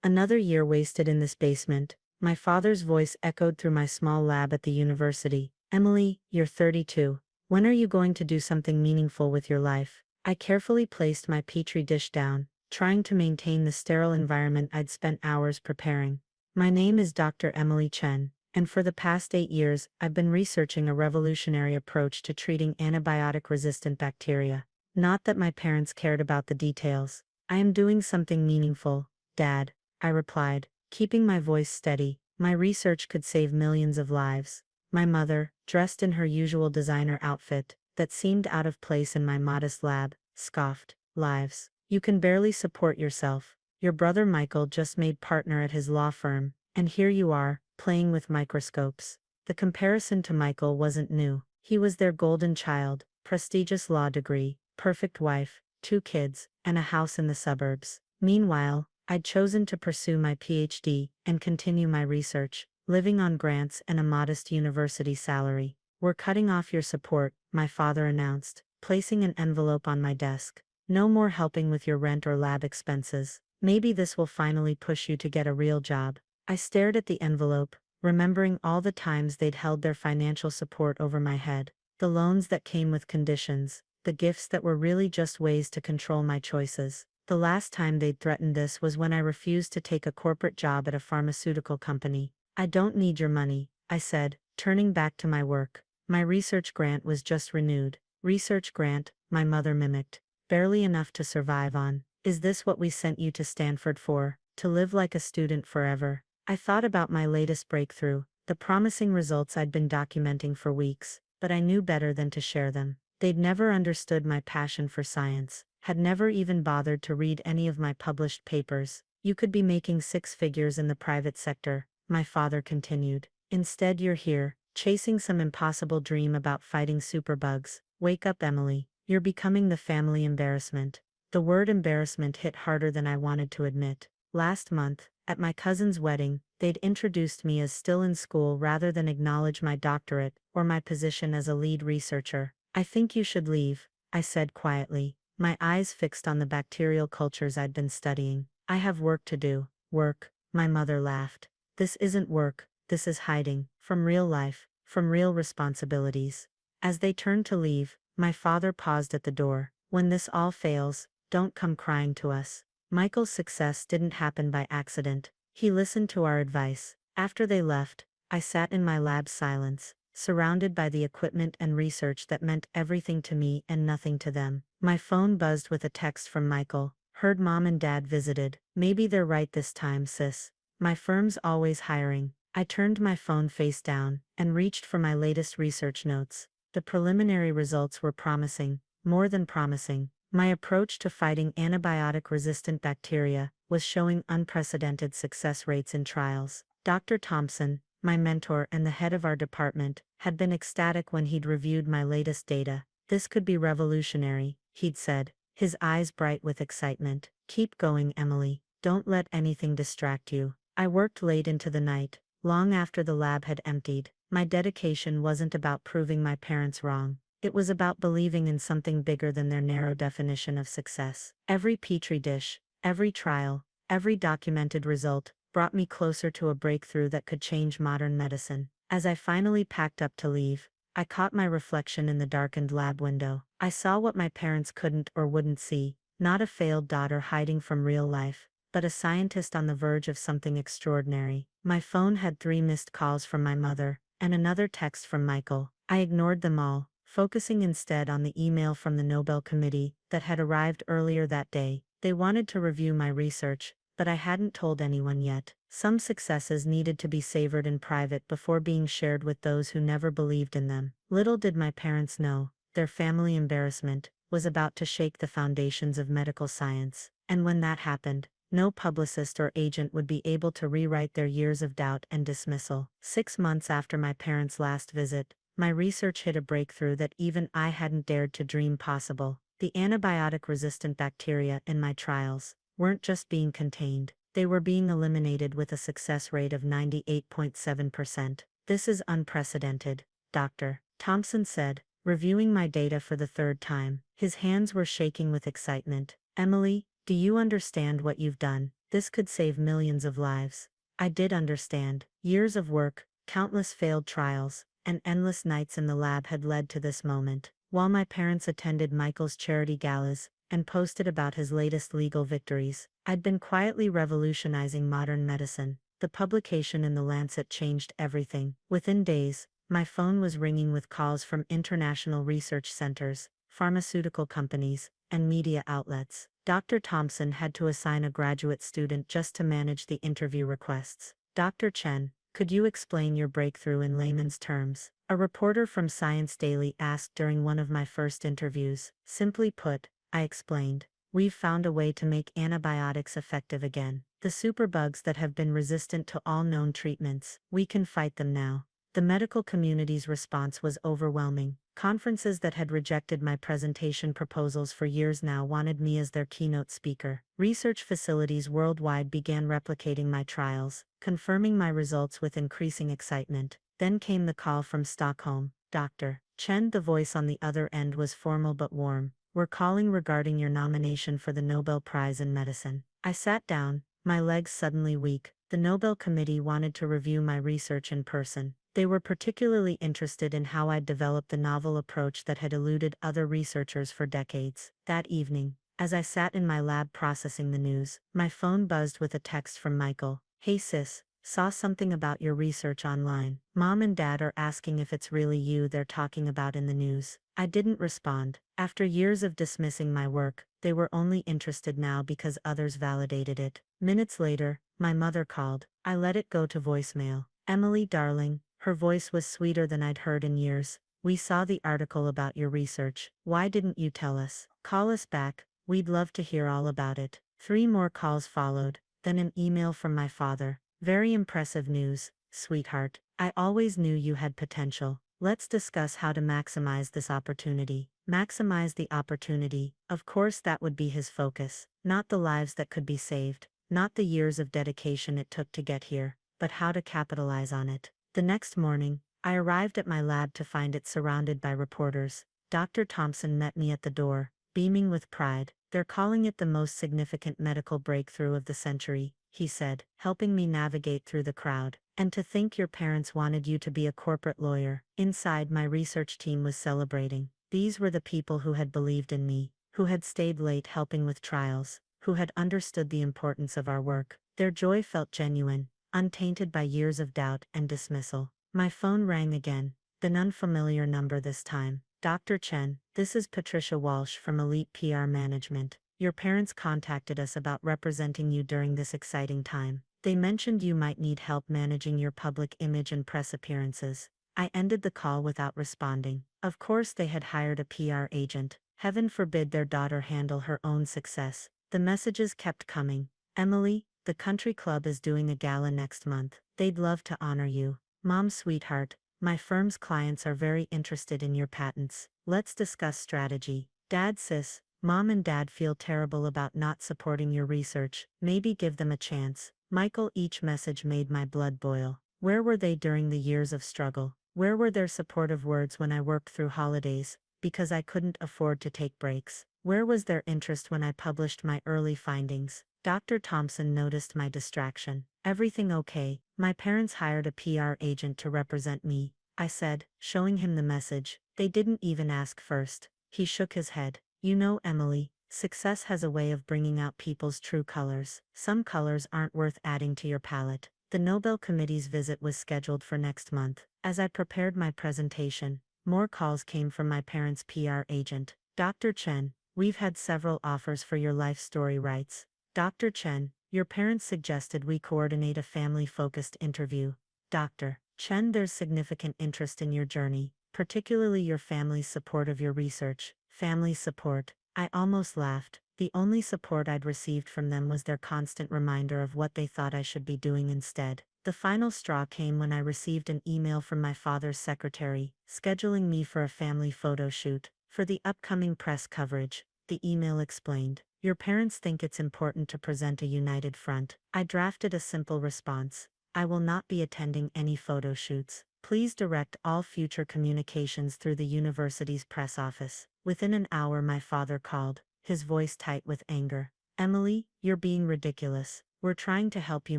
Another year wasted in this basement. My father's voice echoed through my small lab at the university. Emily, you're 32. When are you going to do something meaningful with your life? I carefully placed my petri dish down, trying to maintain the sterile environment I'd spent hours preparing. My name is Dr. Emily Chen, and for the past 8 years, I've been researching a revolutionary approach to treating antibiotic-resistant bacteria. Not that my parents cared about the details. I am doing something meaningful, Dad, I replied, keeping my voice steady. My research could save millions of lives. My mother, dressed in her usual designer outfit, that seemed out of place in my modest lab, scoffed. Lives. You can barely support yourself. Your brother Michael just made partner at his law firm, and here you are, playing with microscopes. The comparison to Michael wasn't new. He was their golden child, prestigious law degree, perfect wife, 2 kids, and a house in the suburbs. Meanwhile, I'd chosen to pursue my PhD and continue my research, living on grants and a modest university salary. We're cutting off your support, my father announced, placing an envelope on my desk. No more helping with your rent or lab expenses. Maybe this will finally push you to get a real job. I stared at the envelope, remembering all the times they'd held their financial support over my head. The loans that came with conditions, the gifts that were really just ways to control my choices. The last time they'd threatened this was when I refused to take a corporate job at a pharmaceutical company. I don't need your money, I said, turning back to my work. My research grant was just renewed. Research grant, my mother mimicked. Barely enough to survive on. Is this what we sent you to Stanford for? To live like a student forever? I thought about my latest breakthrough, the promising results I'd been documenting for weeks, but I knew better than to share them. They'd never understood my passion for science, had never even bothered to read any of my published papers. You could be making 6 figures in the private sector, my father continued. Instead you're here, chasing some impossible dream about fighting superbugs. Wake up, Emily. You're becoming the family embarrassment. The word embarrassment hit harder than I wanted to admit. Last month, at my cousin's wedding, they'd introduced me as still in school rather than acknowledge my doctorate or my position as a lead researcher. I think you should leave, I said quietly, my eyes fixed on the bacterial cultures I'd been studying. I have work to do. Work, my mother laughed. This isn't work, this is hiding, from real life, from real responsibilities. As they turned to leave, my father paused at the door. When this all fails, don't come crying to us. Michael's success didn't happen by accident. He listened to our advice. After they left, I sat in my lab's silence, surrounded by the equipment and research that meant everything to me and nothing to them. My phone buzzed with a text from Michael. Heard Mom and Dad visited. Maybe they're right this time, sis. My firm's always hiring. I turned my phone face down and reached for my latest research notes. The preliminary results were promising, more than promising. My approach to fighting antibiotic-resistant bacteria was showing unprecedented success rates in trials. Dr. Thompson, my mentor and the head of our department, had been ecstatic when he'd reviewed my latest data. This could be revolutionary, he'd said, his eyes bright with excitement. Keep going, Emily. Don't let anything distract you. I worked late into the night, long after the lab had emptied. My dedication wasn't about proving my parents wrong. It was about believing in something bigger than their narrow definition of success. Every petri dish, every trial, every documented result, brought me closer to a breakthrough that could change modern medicine. As I finally packed up to leave, I caught my reflection in the darkened lab window. I saw what my parents couldn't or wouldn't see, not a failed daughter hiding from real life, but a scientist on the verge of something extraordinary. My phone had 3 missed calls from my mother, and another text from Michael. I ignored them all, focusing instead on the email from the Nobel Committee that had arrived earlier that day. They wanted to review my research, but I hadn't told anyone yet. Some successes needed to be savored in private before being shared with those who never believed in them. Little did my parents know, their family embarrassment was about to shake the foundations of medical science. And when that happened, no publicist or agent would be able to rewrite their years of doubt and dismissal. 6 months after my parents' last visit, my research hit a breakthrough that even I hadn't dared to dream possible. The antibiotic-resistant bacteria in my trials weren't just being contained, they were being eliminated with a success rate of 98.7%. This is unprecedented, Dr. Thompson said, reviewing my data for the 3rd time. His hands were shaking with excitement. Emily, do you understand what you've done? This could save millions of lives. I did understand. Years of work, countless failed trials, and endless nights in the lab had led to this moment. While my parents attended Michael's charity galas and posted about his latest legal victories, I'd been quietly revolutionizing modern medicine. The publication in The Lancet changed everything. Within days, my phone was ringing with calls from international research centers, pharmaceutical companies, and media outlets. Dr. Thompson had to assign a graduate student just to manage the interview requests. Dr. Chen, could you explain your breakthrough in layman's terms? A reporter from Science Daily asked during one of my first interviews. Simply put, I explained, we've found a way to make antibiotics effective again. The superbugs that have been resistant to all known treatments, we can fight them now. The medical community's response was overwhelming. Conferences that had rejected my presentation proposals for years now wanted me as their keynote speaker. Research facilities worldwide began replicating my trials, confirming my results with increasing excitement. Then came the call from Stockholm. Dr. Chen, the voice on the other end was formal but warm. We're calling regarding your nomination for the Nobel Prize in Medicine. I sat down, my legs suddenly weak. The Nobel Committee wanted to review my research in person. They were particularly interested in how I'd developed the novel approach that had eluded other researchers for decades. That evening, as I sat in my lab processing the news, my phone buzzed with a text from Michael. Hey sis, saw something about your research online. Mom and Dad are asking if it's really you they're talking about in the news. I didn't respond. After years of dismissing my work, they were only interested now because others validated it. Minutes later, my mother called. I let it go to voicemail. Emily, darling. Her voice was sweeter than I'd heard in years. We saw the article about your research. Why didn't you tell us? Call us back. We'd love to hear all about it. 3 more calls followed, then an email from my father. Very impressive news, sweetheart. I always knew you had potential. Let's discuss how to maximize this opportunity. Maximize the opportunity. Of course, that would be his focus. Not the lives that could be saved, not the years of dedication it took to get here, but how to capitalize on it. The next morning, I arrived at my lab to find it surrounded by reporters. Dr. Thompson met me at the door, beaming with pride. They're calling it the most significant medical breakthrough of the century, he said, helping me navigate through the crowd. And to think your parents wanted you to be a corporate lawyer. Inside, my research team was celebrating. These were the people who had believed in me, who had stayed late helping with trials, who had understood the importance of our work. Their joy felt genuine, untainted by years of doubt and dismissal. My phone rang again, an unfamiliar number this time. Dr. Chen, this is Patricia Walsh from Elite PR Management. Your parents contacted us about representing you during this exciting time. They mentioned you might need help managing your public image and press appearances. I ended the call without responding. Of course they had hired a PR agent. Heaven forbid their daughter handle her own success. The messages kept coming. Emily, the country club is doing a gala next month. They'd love to honor you. Mom, sweetheart, my firm's clients are very interested in your patents. Let's discuss strategy. Dad, sis, Mom and Dad feel terrible about not supporting your research. Maybe give them a chance. Michael, each message made my blood boil. Where were they during the years of struggle? Where were their supportive words when I worked through holidays, because I couldn't afford to take breaks? Where was their interest when I published my early findings? Dr. Thompson noticed my distraction. Everything okay? My parents hired a PR agent to represent me, I said, showing him the message. They didn't even ask first. He shook his head. You know, Emily, success has a way of bringing out people's true colors. Some colors aren't worth adding to your palette. The Nobel Committee's visit was scheduled for next month. As I prepared my presentation, more calls came from my parents' PR agent. Dr. Chen, we've had several offers for your life story rights. Dr. Chen, your parents suggested we coordinate a family-focused interview. Dr. Chen, there's significant interest in your journey, particularly your family's support of your research. Family support. I almost laughed. The only support I'd received from them was their constant reminder of what they thought I should be doing instead. The final straw came when I received an email from my father's secretary, scheduling me for a family photo shoot. For the upcoming press coverage, the email explained. Your parents think it's important to present a united front. I drafted a simple response. I will not be attending any photo shoots. Please direct all future communications through the university's press office. Within an hour my father called, his voice tight with anger. Emily, you're being ridiculous. We're trying to help you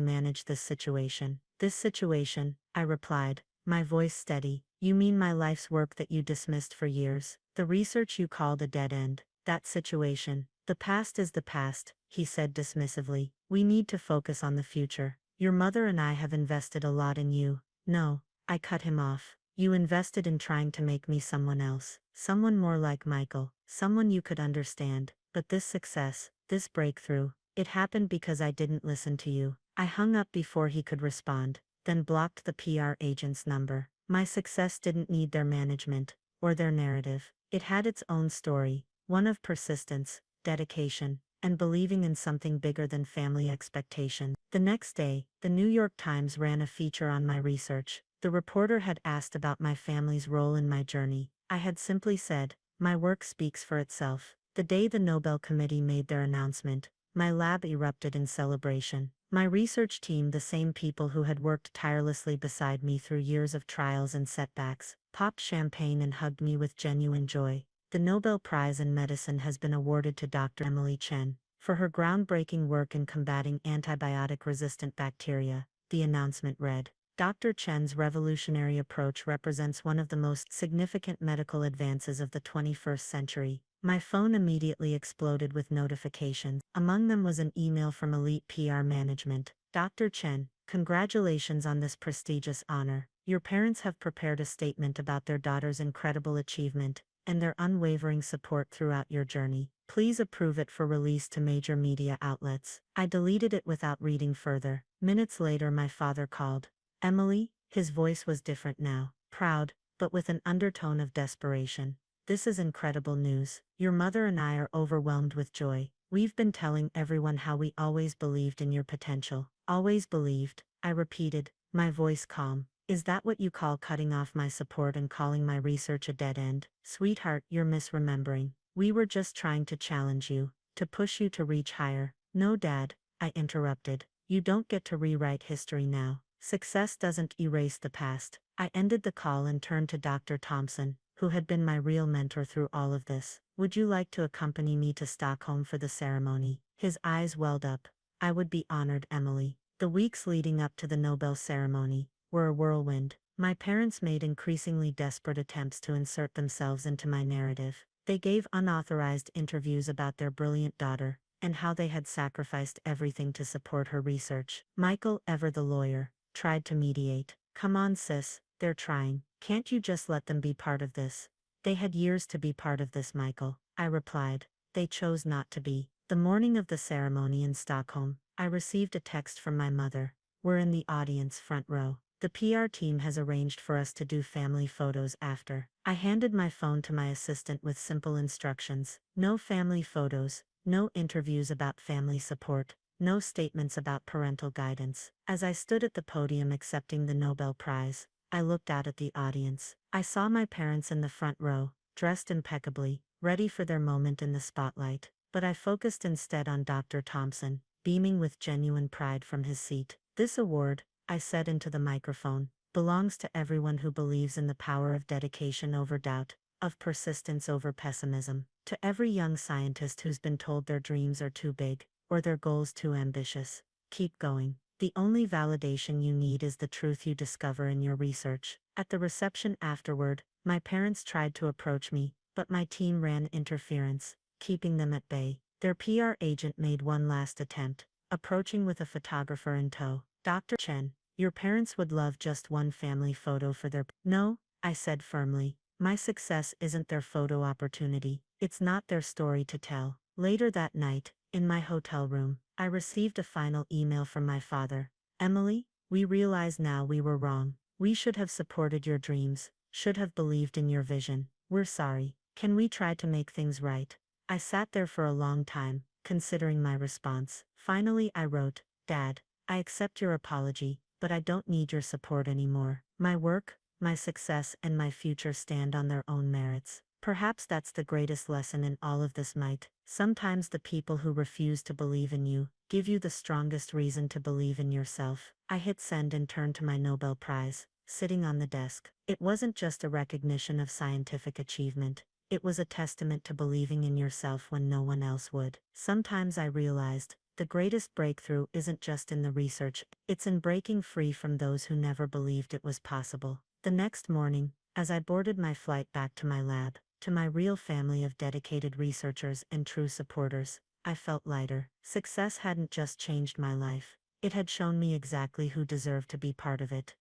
manage this situation. This situation, I replied, my voice steady. You mean my life's work that you dismissed for years? The research you called a dead end? That situation. The past is the past, he said dismissively. We need to focus on the future. Your mother and I have invested a lot in you. No, I cut him off. You invested in trying to make me someone else. Someone more like Michael. Someone you could understand. But this success, this breakthrough, it happened because I didn't listen to you. I hung up before he could respond, then blocked the PR agent's number. My success didn't need their management, or their narrative. It had its own story, one of persistence, dedication, and believing in something bigger than family expectation. The next day, the New York Times ran a feature on my research. The reporter had asked about my family's role in my journey. I had simply said, my work speaks for itself. The day the Nobel Committee made their announcement, my lab erupted in celebration. My research team, the same people who had worked tirelessly beside me through years of trials and setbacks, popped champagne and hugged me with genuine joy. The Nobel Prize in Medicine has been awarded to Dr. Emily Chen for her groundbreaking work in combating antibiotic-resistant bacteria, the announcement read. Dr. Chen's revolutionary approach represents one of the most significant medical advances of the 21st century. My phone immediately exploded with notifications. Among them was an email from Elite PR Management. Dr. Chen, congratulations on this prestigious honor. Your parents have prepared a statement about their daughter's incredible achievement and their unwavering support throughout your journey. Please approve it for release to major media outlets. I deleted it without reading further. Minutes later, my father called. Emily, his voice was different now, proud, but with an undertone of desperation. This is incredible news. Your mother and I are overwhelmed with joy. We've been telling everyone how we always believed in your potential. Always believed, I repeated, my voice calm. Is that what you call cutting off my support and calling my research a dead end? Sweetheart, you're misremembering. We were just trying to challenge you, to push you to reach higher. No, Dad, I interrupted. You don't get to rewrite history now. Success doesn't erase the past. I ended the call and turned to Dr. Thompson, who had been my real mentor through all of this. Would you like to accompany me to Stockholm for the ceremony? His eyes welled up. I would be honored, Emily. The weeks leading up to the Nobel ceremony were a whirlwind. My parents made increasingly desperate attempts to insert themselves into my narrative. They gave unauthorized interviews about their brilliant daughter, and how they had sacrificed everything to support her research. Michael, ever the lawyer, tried to mediate. Come on, sis, they're trying. Can't you just let them be part of this? They had years to be part of this, Michael, I replied. They chose not to be. The morning of the ceremony in Stockholm, I received a text from my mother. We're in the audience front row. The PR team has arranged for us to do family photos after. I handed my phone to my assistant with simple instructions. No family photos, no interviews about family support, no statements about parental guidance. As I stood at the podium accepting the Nobel Prize, I looked out at the audience. I saw my parents in the front row, dressed impeccably, ready for their moment in the spotlight. But I focused instead on Dr. Thompson, beaming with genuine pride from his seat. This award, I said into the microphone, belongs to everyone who believes in the power of dedication over doubt, of persistence over pessimism, to every young scientist who's been told their dreams are too big, or their goals too ambitious. Keep going. The only validation you need is the truth you discover in your research. At the reception afterward, my parents tried to approach me, but my team ran interference, keeping them at bay. Their PR agent made one last attempt, approaching with a photographer in tow. Dr. Chen, your parents would love just one family photo for their... No, I said firmly. My success isn't their photo opportunity. It's not their story to tell. Later that night, in my hotel room, I received a final email from my father. Emily, we realize now we were wrong. We should have supported your dreams, should have believed in your vision. We're sorry. Can we try to make things right? I sat there for a long time, considering my response. Finally, I wrote, Dad, I accept your apology, but I don't need your support anymore. My work, my success, and my future stand on their own merits. Perhaps that's the greatest lesson in all of this, might. Sometimes the people who refuse to believe in you give you the strongest reason to believe in yourself. I hit send and turned to my Nobel Prize, sitting on the desk. It wasn't just a recognition of scientific achievement. It was a testament to believing in yourself when no one else would. Sometimes I realized, The greatest breakthrough isn't just in the research, it's in breaking free from those who never believed it was possible. The next morning, as I boarded my flight back to my lab, to my real family of dedicated researchers and true supporters, I felt lighter. Success hadn't just changed my life, it had shown me exactly who deserved to be part of it.